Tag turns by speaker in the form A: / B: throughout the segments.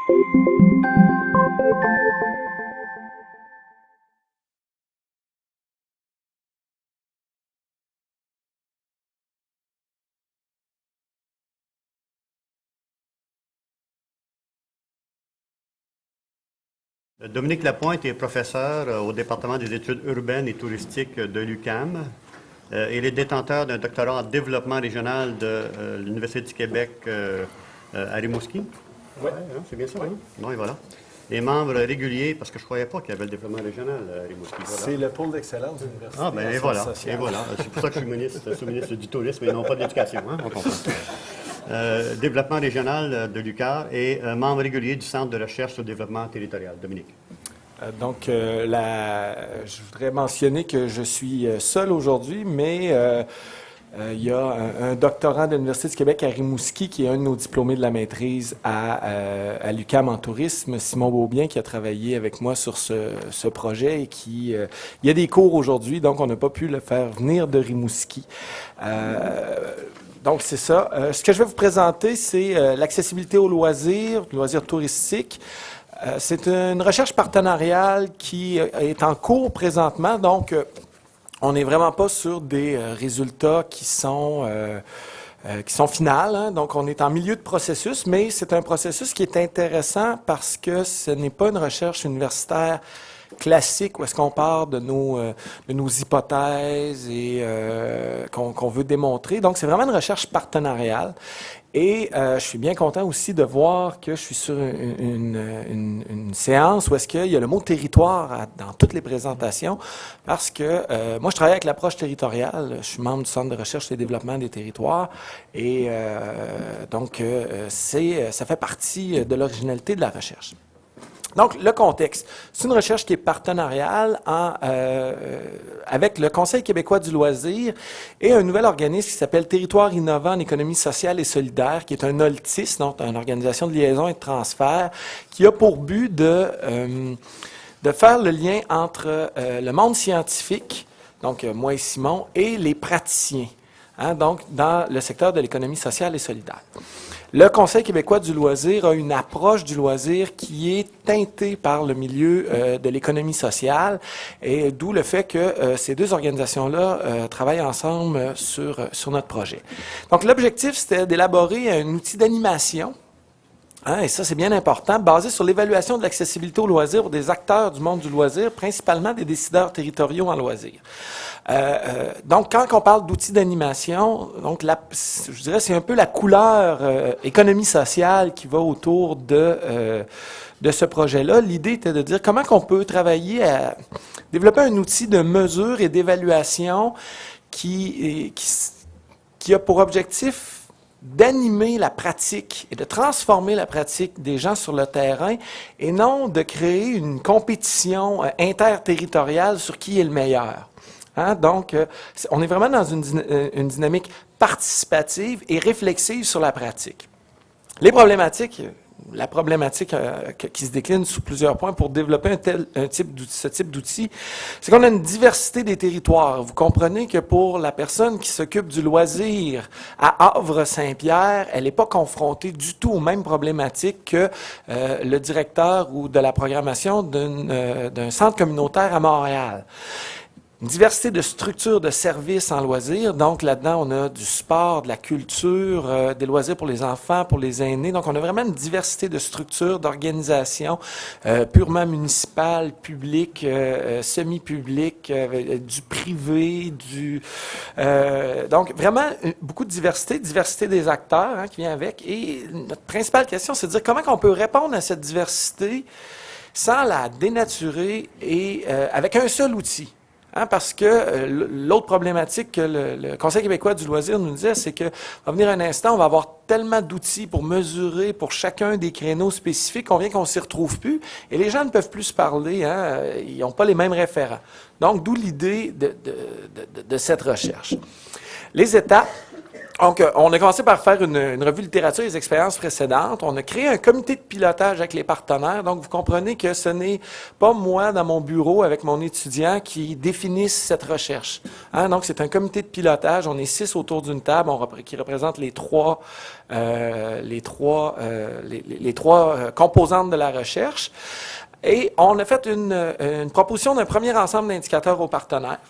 A: Dominique Lapointe est professeur au département des études urbaines et touristiques de l'UQAM. Il est détenteur d'un doctorat en développement régional de l'Université du Québec à Rimouski. Oui, c'est bien ça, oui. Bon, et voilà. Et membre régulier, parce que je ne croyais pas qu'il y avait le développement régional à Rimouski. Voilà.
B: C'est le pôle d'excellence de l'université.
A: Ah, bien, et voilà. Et voilà. C'est pour ça que je suis sous-ministre du tourisme et non pas de l'éducation, hein, on comprend. Développement régional de l'UQAR et membre régulier du Centre de recherche au développement territorial. Dominique.
B: Je voudrais mentionner que je suis seul aujourd'hui, mais il y a un doctorant de l'Université du Québec à Rimouski qui est un de nos diplômés de la maîtrise à l'UQAM en tourisme, Simon Beaubien, qui a travaillé avec moi sur ce projet et qui... il y a des cours aujourd'hui, donc on n'a pas pu le faire venir de Rimouski. Donc, c'est ça. Ce que je vais vous présenter, c'est l'accessibilité aux loisirs touristiques. C'est une recherche partenariale qui est en cours présentement. Donc, on n'est vraiment pas sur des résultats qui sont finales. Hein. Donc, on est en milieu de processus, mais c'est un processus qui est intéressant parce que ce n'est pas une recherche universitaire classique où est-ce qu'on part de nos hypothèses et qu'on veut démontrer. Donc, c'est vraiment une recherche partenariale. Et je suis bien content aussi de voir que je suis sur une séance où est-ce qu'il y a le mot territoire dans toutes les présentations, parce que moi, je travaille avec l'approche territoriale. Je suis membre du Centre de recherche et développement des territoires. Et donc, ça fait partie de l'originalité de la recherche. Donc, le contexte. C'est une recherche qui est partenariale avec le Conseil québécois du loisir et un nouvel organisme qui s'appelle Territoire innovant en économie sociale et solidaire, qui est un OLTIS, donc une organisation de liaison et de transfert, qui a pour but de faire le lien entre le monde scientifique, donc moi et Simon, et les praticiens, hein, donc dans le secteur de l'économie sociale et solidaire. Le Conseil québécois du loisir a une approche du loisir qui est teintée par le milieu de l'économie sociale, et d'où le fait que ces deux organisations-là travaillent ensemble sur notre projet. Donc, l'objectif, c'était d'élaborer un outil d'animation, hein, et ça, c'est bien important, basé sur l'évaluation de l'accessibilité au loisir pour des acteurs du monde du loisir, principalement des décideurs territoriaux en loisir. Donc, quand on parle d'outils d'animation, donc je dirais c'est un peu la couleur économie sociale qui va autour de ce projet-là. L'idée était de dire comment on peut travailler à développer un outil de mesure et d'évaluation qui a pour objectif d'animer la pratique et de transformer la pratique des gens sur le terrain et non de créer une compétition interterritoriale sur qui est le meilleur. Hein? Donc, on est vraiment dans une dynamique participative et réflexive sur la pratique. La problématique qui se décline sous plusieurs points pour développer ce type d'outil, c'est qu'on a une diversité des territoires. Vous comprenez que pour la personne qui s'occupe du loisir à Havre-Saint-Pierre, elle n'est pas confrontée du tout aux mêmes problématiques que le directeur ou de la programmation d'un centre communautaire à Montréal. Une diversité de structures de services en loisirs. Donc, là-dedans, on a du sport, de la culture, des loisirs pour les enfants, pour les aînés. Donc, on a vraiment une diversité de structures, d'organisations purement municipales, publiques, semi-publiques, du privé, donc, vraiment, beaucoup de diversité des acteurs qui vient avec. Et notre principale question, c'est de dire comment on peut répondre à cette diversité sans la dénaturer et avec un seul outil. Hein, parce que l'autre problématique que le Conseil québécois du loisir nous disait, c'est que va venir un instant, on va avoir tellement d'outils pour mesurer pour chacun des créneaux spécifiques, on vient qu'on s'y retrouve plus, et les gens ne peuvent plus se parler, hein, ils n'ont pas les mêmes référents. Donc, d'où l'idée de cette recherche. Les étapes. Donc, on a commencé par faire une revue de littérature des expériences précédentes. On a créé un comité de pilotage avec les partenaires. Donc, vous comprenez que ce n'est pas moi, dans mon bureau, avec mon étudiant, qui définisse cette recherche. Hein? Donc, c'est un comité de pilotage. On est 6 autour d'une table qui représentent les trois composantes de la recherche. Et on a fait une proposition d'un premier ensemble d'indicateurs aux partenaires.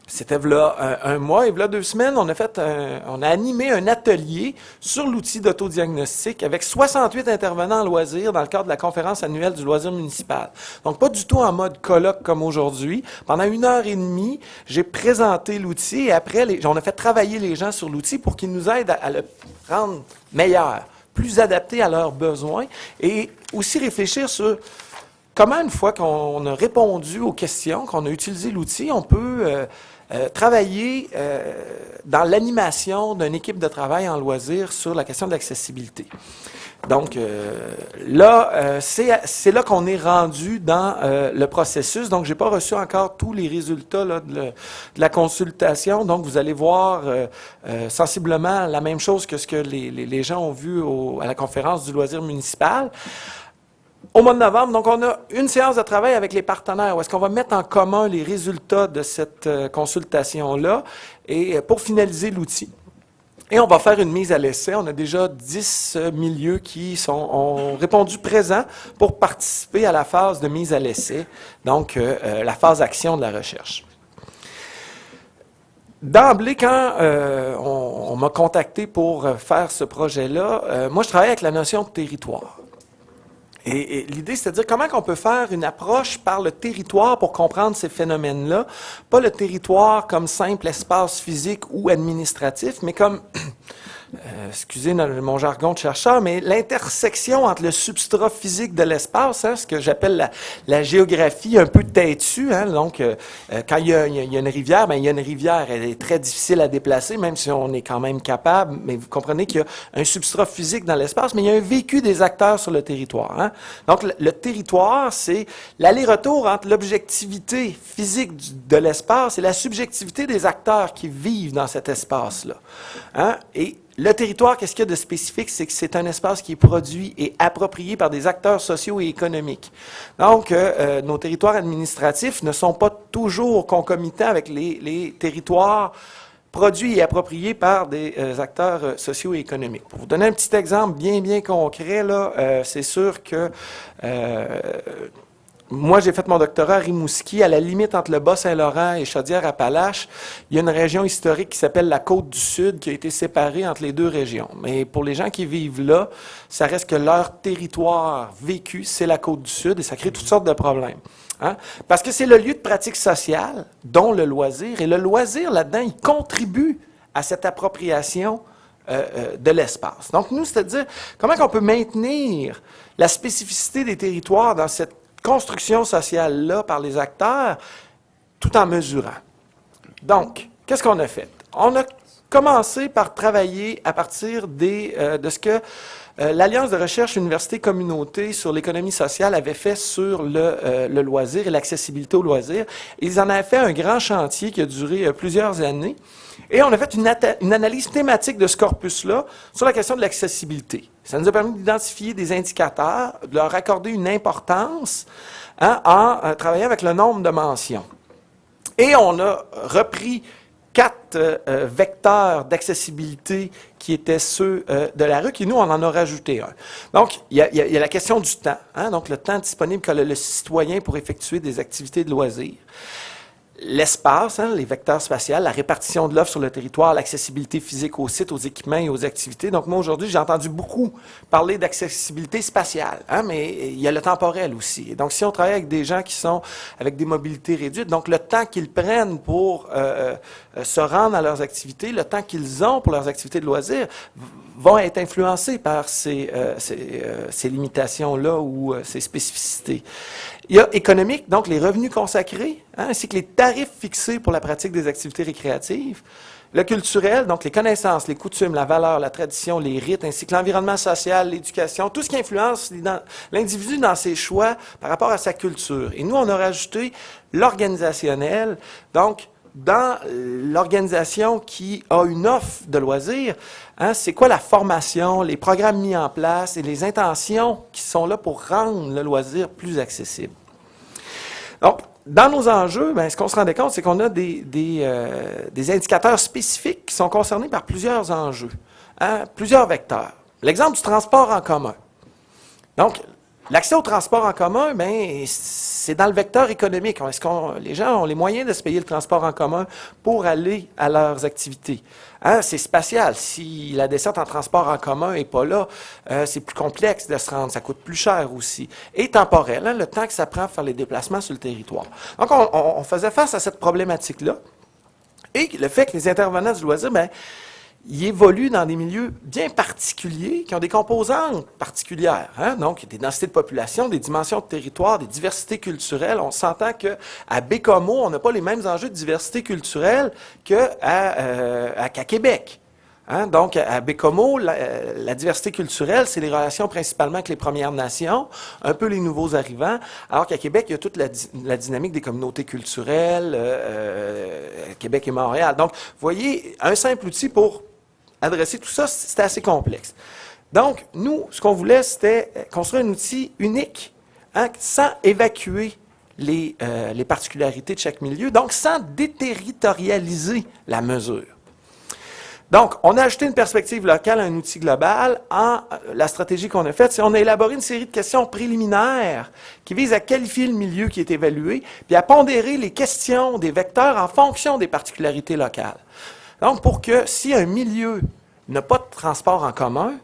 B: C'était là un mois et là 2 semaines, on a animé un atelier sur l'outil d'autodiagnostic avec 68 intervenants en loisirs dans le cadre de la conférence annuelle du loisir municipal. Donc, pas du tout en mode colloque comme aujourd'hui. Pendant 1h30, j'ai présenté l'outil et après, on a fait travailler les gens sur l'outil pour qu'ils nous aident à le rendre meilleur, plus adapté à leurs besoins et aussi réfléchir sur comment, une fois qu'on a répondu aux questions, qu'on a utilisé l'outil, on peut travailler dans l'animation d'une équipe de travail en loisirs sur la question de l'accessibilité. Donc, c'est là qu'on est rendu dans le processus. Donc, je n'ai pas reçu encore tous les résultats là, de la consultation. Donc, vous allez voir sensiblement la même chose que ce que les gens ont vu à la conférence du loisir municipal. Au mois de novembre, donc, on a une séance de travail avec les partenaires où est-ce qu'on va mettre en commun les résultats de cette consultation-là et pour finaliser l'outil. Et on va faire une mise à l'essai. On a déjà 10 milieux qui ont répondu présents pour participer à la phase de mise à l'essai, donc la phase action de la recherche. D'emblée, quand on m'a contacté pour faire ce projet-là, moi, je travaille avec la notion de territoire. Et l'idée, c'est de dire comment on peut faire une approche par le territoire pour comprendre ces phénomènes-là. Pas le territoire comme simple espace physique ou administratif, mais comme, excusez mon jargon de chercheur, mais l'intersection entre le substrat physique de l'espace, hein, ce que j'appelle la géographie un peu têtue. Hein, donc, quand il y a une rivière, il y a une rivière, elle est très difficile à déplacer, même si on est quand même capable. Mais vous comprenez qu'il y a un substrat physique dans l'espace, mais il y a un vécu des acteurs sur le territoire. Hein. Donc, le territoire, c'est l'aller-retour entre l'objectivité physique de l'espace et la subjectivité des acteurs qui vivent dans cet espace-là. Hein. Et le territoire, qu'est-ce qu'il y a de spécifique? C'est que c'est un espace qui est produit et approprié par des acteurs sociaux et économiques. Donc, nos territoires administratifs ne sont pas toujours concomitants avec les territoires produits et appropriés par des acteurs sociaux et économiques. Pour vous donner un petit exemple bien concret, là, c'est sûr que moi, j'ai fait mon doctorat à Rimouski, à la limite entre le Bas-Saint-Laurent et Chaudière-Appalaches. Il y a une région historique qui s'appelle la Côte-du-Sud qui a été séparée entre les deux régions. Mais pour les gens qui vivent là, ça reste que leur territoire vécu, c'est la Côte-du-Sud et ça crée toutes sortes de problèmes. Hein? Parce que c'est le lieu de pratique sociale, dont le loisir. Et le loisir, là-dedans, il contribue à cette appropriation de l'espace. Donc, nous, c'est-à-dire, comment on peut maintenir la spécificité des territoires dans cette construction sociale-là par les acteurs, tout en mesurant. Donc, qu'est-ce qu'on a fait? On a commencé par travailler à partir de ce que l'Alliance de recherche Université-Communauté sur l'économie sociale avait fait sur le loisir et l'accessibilité au loisir. Ils en avaient fait un grand chantier qui a duré plusieurs années. Et on a fait une analyse thématique de ce corpus-là sur la question de l'accessibilité. Ça nous a permis d'identifier des indicateurs, de leur accorder une importance en travaillant avec le nombre de mentions. Et on a repris 4 vecteurs d'accessibilité qui étaient ceux de la RUC, et nous, on en a rajouté un. Donc, il y a la question du temps, hein, donc le temps disponible qu'a le citoyen pour effectuer des activités de loisirs. L'espace, hein, les vecteurs spatiaux, la répartition de l'offre sur le territoire, l'accessibilité physique aux sites, aux équipements et aux activités. Donc, moi, aujourd'hui, j'ai entendu beaucoup parler d'accessibilité spatiale, hein, mais il y a le temporel aussi. Et donc, si on travaille avec des gens qui sont avec des mobilités réduites, donc le temps qu'ils prennent pour se rendre à leurs activités, le temps qu'ils ont pour leurs activités de loisirs, vont être influencés par ces limitations-là ou ces spécificités. Il y a économique, donc les revenus consacrés, hein, ainsi que les tarifs fixés pour la pratique des activités récréatives. Le culturel, donc les connaissances, les coutumes, la valeur, la tradition, les rites, ainsi que l'environnement social, l'éducation, tout ce qui influence l'individu dans ses choix par rapport à sa culture. Et nous, on a rajouté l'organisationnel, donc dans l'organisation qui a une offre de loisirs, hein, c'est quoi la formation, les programmes mis en place et les intentions qui sont là pour rendre le loisir plus accessible. Donc, dans nos enjeux, ben, ce qu'on se rendait compte, c'est qu'on a des indicateurs spécifiques qui sont concernés par plusieurs enjeux, hein, plusieurs vecteurs. L'exemple du transport en commun. Donc, l'accès au transport en commun, ben, c'est dans le vecteur économique. Est-ce que les gens ont les moyens de se payer le transport en commun pour aller à leurs activités? Hein, c'est spatial. Si la desserte en transport en commun n'est pas là, c'est plus complexe de se rendre. Ça coûte plus cher aussi. Et temporel, hein, le temps que ça prend à faire les déplacements sur le territoire. Donc, on faisait face à cette problématique-là. Et le fait que les intervenants du loisir, ben, ils évoluent dans des milieux bien particuliers qui ont des composantes particulières. Hein? Donc, des densités de population, des dimensions de territoire, des diversités culturelles. On s'entend qu'à Bécomo, on n'a pas les mêmes enjeux de diversité culturelle qu'à Québec. Hein? Donc, à Bécomo, la diversité culturelle, c'est les relations principalement avec les Premières Nations, un peu les nouveaux arrivants, alors qu'à Québec, il y a toute la dynamique des communautés culturelles, Québec et Montréal. Donc, vous voyez, un simple outil pour adresser tout ça, c'était assez complexe. Donc, nous, ce qu'on voulait, c'était construire un outil unique, hein, sans évacuer les particularités de chaque milieu, donc sans déterritorialiser la mesure. Donc, on a ajouté une perspective locale à un outil global. La stratégie qu'on a faite, c'est qu'on a élaboré une série de questions préliminaires qui visent à qualifier le milieu qui est évalué, puis à pondérer les questions des vecteurs en fonction des particularités locales. Donc, pour que si un milieu n'a pas de transport en commun,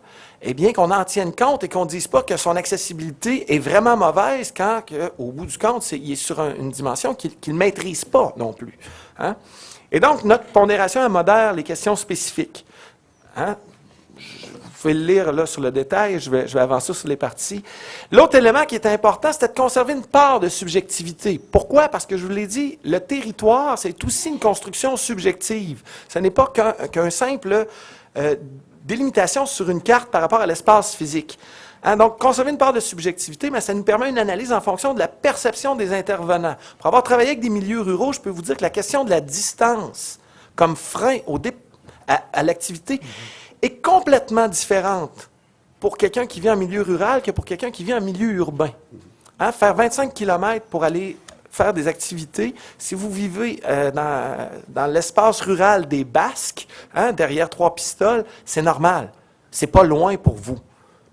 B: eh bien, qu'on en tienne compte et qu'on ne dise pas que son accessibilité est vraiment mauvaise quand, au bout du compte, il est sur une dimension qu'il ne maîtrise pas non plus. Hein? Et donc, notre pondération, elle modère les questions spécifiques. Hein? Vous pouvez le lire là, sur le détail, je vais avancer sur les parties. L'autre élément qui est important, c'était de conserver une part de subjectivité. Pourquoi? Parce que je vous l'ai dit, le territoire, c'est aussi une construction subjective. Ce n'est pas qu'un simple délimitation sur une carte par rapport à l'espace physique. Hein, donc, conserver une part de subjectivité, mais ça nous permet une analyse en fonction de la perception des intervenants. Pour avoir travaillé avec des milieux ruraux, je peux vous dire que la question de la distance comme frein à l'activité est complètement différente pour quelqu'un qui vit en milieu rural que pour quelqu'un qui vit en milieu urbain. Hein, faire 25 km pour aller faire des activités, si vous vivez dans l'espace rural des Basques, hein, derrière Trois-Pistoles, c'est normal. C'est pas loin pour vous.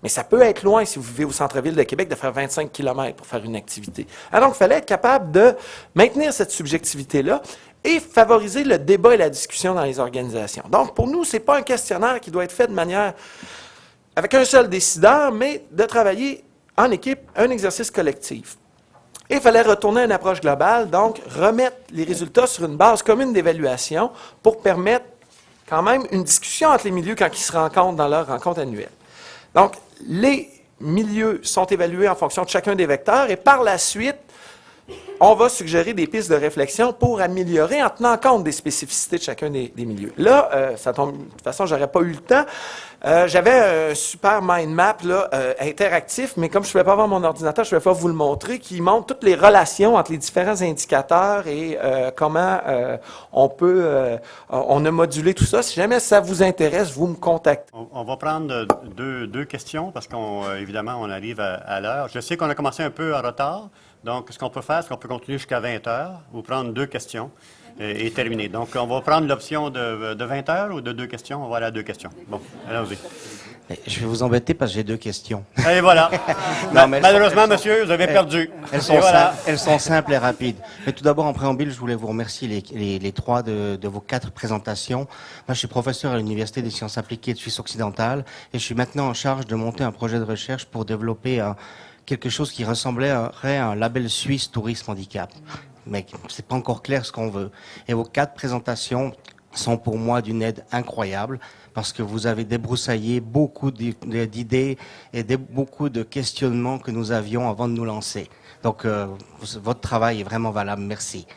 B: Mais ça peut être loin, si vous vivez au centre-ville de Québec, de faire 25 km pour faire une activité. Alors, donc, il fallait être capable de maintenir cette subjectivité-là et favoriser le débat et la discussion dans les organisations. Donc, pour nous, ce n'est pas un questionnaire qui doit être fait de manière avec un seul décideur, mais de travailler en équipe, un exercice collectif. Et il fallait retourner à une approche globale, donc remettre les résultats sur une base commune d'évaluation pour permettre quand même une discussion entre les milieux quand ils se rencontrent dans leur rencontre annuelle. Donc, les milieux sont évalués en fonction de chacun des vecteurs et par la suite, on va suggérer des pistes de réflexion pour améliorer en tenant compte des spécificités de chacun des milieux. Là, ça tombe, de toute façon, j'aurais pas eu le temps. J'avais un super mind map là, interactif, mais comme je ne pouvais pas avoir mon ordinateur, je ne pouvais pas vous le montrer, qui montre toutes les relations entre les différents indicateurs et comment on a modulé tout ça. Si jamais ça vous intéresse, vous me contactez.
A: On va prendre deux questions parce qu'évidemment, on arrive à l'heure. Je sais qu'on a commencé un peu en retard. Donc, ce qu'on peut faire, c'est qu'on peut continuer jusqu'à 20 heures ou prendre 2 questions et terminer. Donc, on va prendre l'option de 20 heures ou de 2 questions. On va aller à 2 questions. Bon, allons-y.
C: Je vais vous embêter parce que j'ai 2 questions.
A: Et voilà.
C: Non,
A: Malheureusement, monsieur, vous avez perdu.
C: Elles sont simples et rapides. Mais tout d'abord, en préambule, je voulais vous remercier les 3 de vos 4 présentations. Moi, je suis professeur à l'Université des sciences appliquées de Suisse occidentale et je suis maintenant en charge de monter un projet de recherche pour développer quelque chose qui ressemblerait à un label suisse tourisme handicap. Mais c'est pas encore clair ce qu'on veut. Et vos 4 présentations sont pour moi d'une aide incroyable parce que vous avez débroussaillé beaucoup d'idées et beaucoup de questionnements que nous avions avant de nous lancer. Donc, votre travail est vraiment valable. Merci.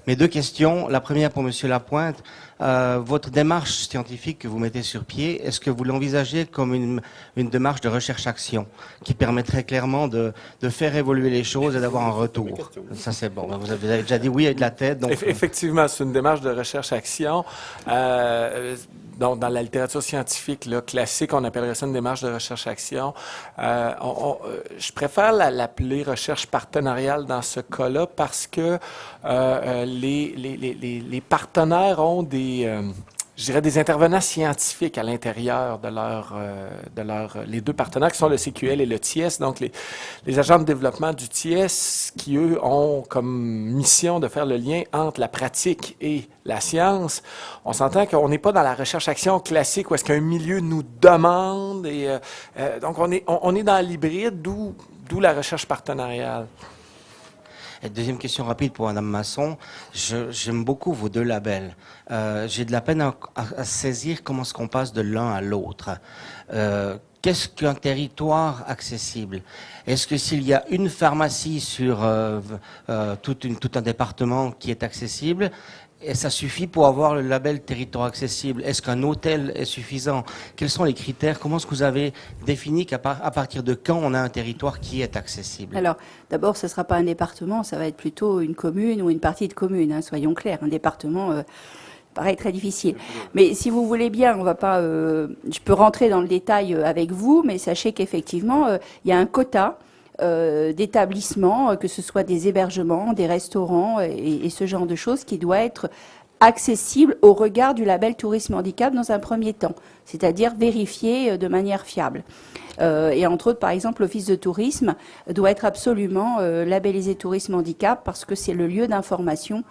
C: Mes 2 questions. La première pour Monsieur Lapointe. Votre démarche scientifique que vous mettez sur pied, est-ce que vous l'envisagez comme une démarche de recherche-action qui permettrait clairement de faire évoluer les choses et d'avoir un retour? Ça, c'est bon. Vous avez déjà dit oui avec la tête. Donc...
B: Effectivement, c'est une démarche de recherche-action. Donc, dans la littérature scientifique là, classique, on appellerait ça une démarche de recherche-action. Je préfère l'appeler recherche partenariale dans ce cas-là parce que les partenaires ont je dirais des intervenants scientifiques à l'intérieur de les deux partenaires qui sont le CQL et le TIES, donc les agents de développement du TIES qui, eux, ont comme mission de faire le lien entre la pratique et la science. On s'entend qu'on n'est pas dans la recherche-action classique où est-ce qu'un milieu nous demande et donc on est dans l'hybride, d'où la recherche partenariale.
C: Et deuxième question rapide pour Madame Masson. J'aime beaucoup vos deux labels. J'ai de la peine à saisir comment est-ce qu'on passe de l'un à l'autre. Qu'est-ce qu'un territoire accessible? Est-ce que s'il y a une pharmacie sur tout un département qui est accessible, et ça suffit pour avoir le label territoire accessible? Est-ce qu'un hôtel est suffisant? Quels sont les critères? Comment est-ce que vous avez défini à partir de quand on a un territoire qui est accessible?
D: Alors, d'abord, ce ne sera pas un département, ça va être plutôt une commune ou une partie de commune, hein, soyons clairs. Un département, pareil, très difficile. Mais si vous voulez bien, on va pas, je peux rentrer dans le détail avec vous, mais sachez qu'effectivement, il y a un quota d'établissements, que ce soit des hébergements, des restaurants et ce genre de choses qui doit être accessible au regard du label tourisme handicap dans un premier temps, c'est-à-dire vérifié de manière fiable. Et entre autres, par exemple, l'Office de tourisme doit être absolument labellisé tourisme handicap parce que c'est le lieu d'information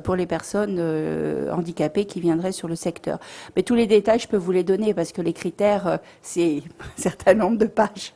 D: pour les personnes handicapées qui viendraient sur le secteur. Mais tous les détails, je peux vous les donner parce que les critères, c'est un certain nombre de pages.